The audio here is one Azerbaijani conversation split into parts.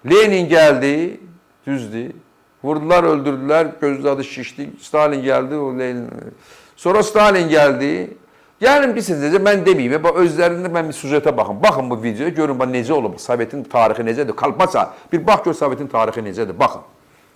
Lenin geldi, düzdü. Vurdular, öldürdüler, gözdadı şişti. Stalin geldi, o Lenin. Sonra Stalin geldi. Gəlin bilsiniz necə, mən demeyeyim. Özlərində mən bir süjetə baxın. Baxın bu videoya, görün necə olub, Sovetin tarixi necədir. Kalpasa, bir bax gör Sovetin tarixi necədir, baxın.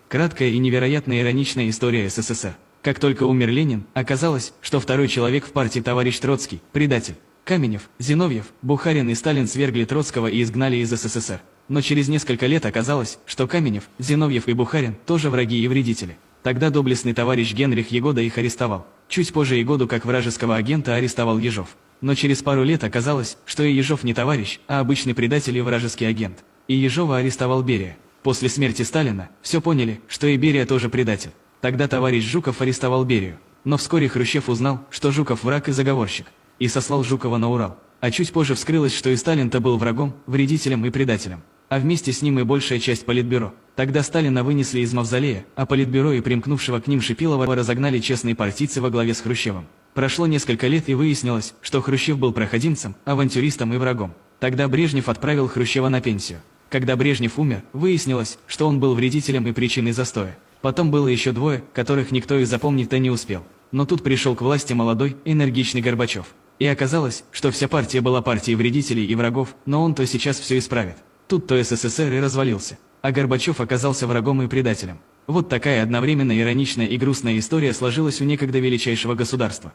Краткая и невероятно ироничная история СССР. Как только умер Ленин, оказалось, что второй человек в партии товарищ Троцкий – предатель. Каменев, Зиновьев, Бухарин и Сталин свергли Троцкого и изгнали из СССР. Но через несколько лет оказалось, что Каменев, Зиновьев и Бухарин тоже враги и вредители. Тогда доблестный товарищ Генрих Егода их арестовал. Чуть позже Егоду как вражеского агента арестовал Ежов. Но через пару лет оказалось, что и Ежов не товарищ, а обычный предатель и вражеский агент. И Ежова арестовал Берия. После смерти Сталина все поняли, что и Берия тоже предатель. Тогда товарищ Жуков арестовал Берию. Но вскоре Хрущев узнал, что Жуков враг и заговорщик, и сослал Жукова на Урал. А чуть позже вскрылось, что и Сталин-то был врагом, вредителем и предателем. А вместе с ним и большая часть Политбюро. Тогда Сталина вынесли из мавзолея, а Политбюро и примкнувшего к ним Шипилова разогнали честные партийцы во главе с Хрущевым. Прошло несколько лет и выяснилось, что Хрущев был проходимцем, авантюристом и врагом. Тогда Брежнев отправил Хрущева на пенсию. Когда Брежнев умер, выяснилось, что он был вредителем и причиной застоя. Потом было еще двое, которых никто и запомнить-то не успел. Но тут пришел к власти молодой, энергичный Горбачев. И оказалось, что вся партия была партией вредителей и врагов, но он-то сейчас все исправит. Тут-то СССР и развалился. А Горбачев оказался врагом и предателем. Вот такая одновременно ироничная и грустная история сложилась у некогда величайшего государства.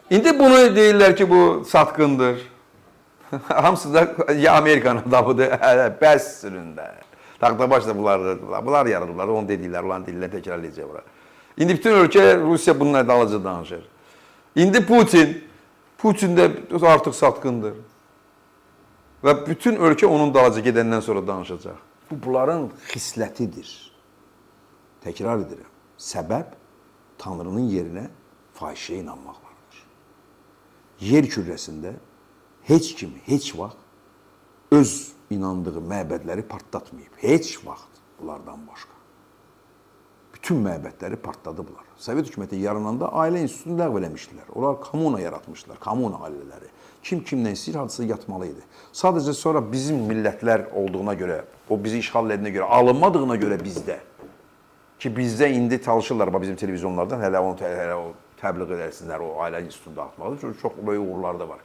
İndi bunu deyirlər ki, bu satqındır. Hamısı da ya Amerikan adamıdır, bəs süründə. Taxtabaş da bunlar yaradıblar, onu dediklər, ulan dillər təkrarlayacaq bura. İndi bütün ölkə Rusiya bununla dalıcı danışır. İndi Putin də artıq satqındır. Və bütün ölkə onun dalıcı gedəndən sonra danışacaq. Bu, bunların xislətidir. Təkrar edirəm. Səbəb Tanrının yerinə fahişəyə inanmaq vardır. Yer kürəsində heç kim, heç vaxt öz inandığı məbədləri partlatmayıb. Heç vaxt bunlardan başqa. Bütün məbədləri partladıblar. Sovet hökuməti yarananda ailə institutunu ləğv eləmişdilər. Onlar kommuna yaratmışlar, kommuna ailələri. Kim kimlə istəyir, hadisi yatmalıydı. Sadəcə sonra bizim millətlər olduğuna görə, o bizi işğal edildiğine görə, alınmadığına görə bizdə, ki bizdə indi çalışırlar bizim televizyonlardan, hələ onu təbliğ edərsinlər, o ailə institutunu dağıtmalıdır. Çünki çox böyük uğurlar da var.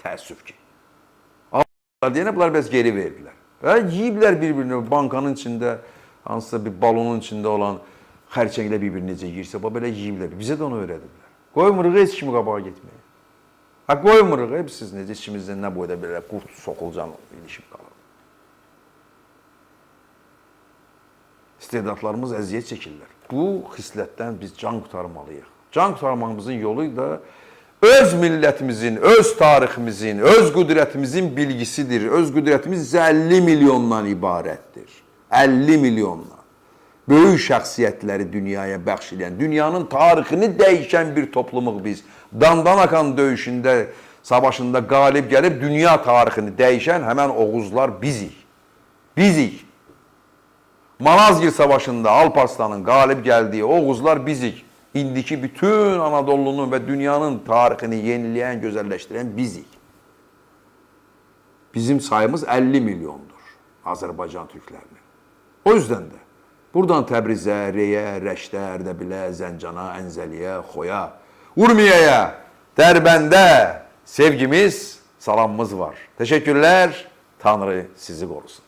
Təəssüf ki. Alınlar deyənə bunlar bəs geri verdilər. Və yiyiblər bir-birini, bankanın içində, hansısa bir balonun içində olan xərçənglə bir-birini necə yiyirsə, belə yiyiblər. Bizə də onu öyrədiblər. Qoymurıq heç kimi qabağa getməyə. Qoymurıq, siz necə içimizdən nə boyda belə qurt soxulcan ilişib qalır. İstedadlarımız əziyyət çəkirlər. Bu xislətdən biz can qurtarmalıyıq. Can qurtarmamızın yolu da öz millətimizin, öz tariximizin, öz qüdrətimizin bilgisidir. Öz qüdrətimiz 50 milyondan ibarətdir. 50 milyondan. Böyük şəxsiyyətləri dünyaya bəxş edən, dünyanın tarixini dəyişən bir toplumuq biz. Dandan akan döyüşündə, savaşında qalib gəlib, dünya tarixini dəyişən həmən Oğuzlar bizik. Bizik. Malazgirt savaşında Alparslanın qalib gəldiyi Oğuzlar bizik. İndiki bütün Anadolu'nun və dünyanın tarixini yeniləyən, gözəlləşdirən bizik. Bizim sayımız 50 milyondur Azərbaycan türklərinin. O yüzden de buradan Təbrizə, Reyə, Rəşdə, Ərdəbilə, Zəncana, Ənzəliyə, Xoya, Urmiyəyə, Dərbəndə sevgimiz, salamımız var. Teşekkürler. Tanrı sizi korusun.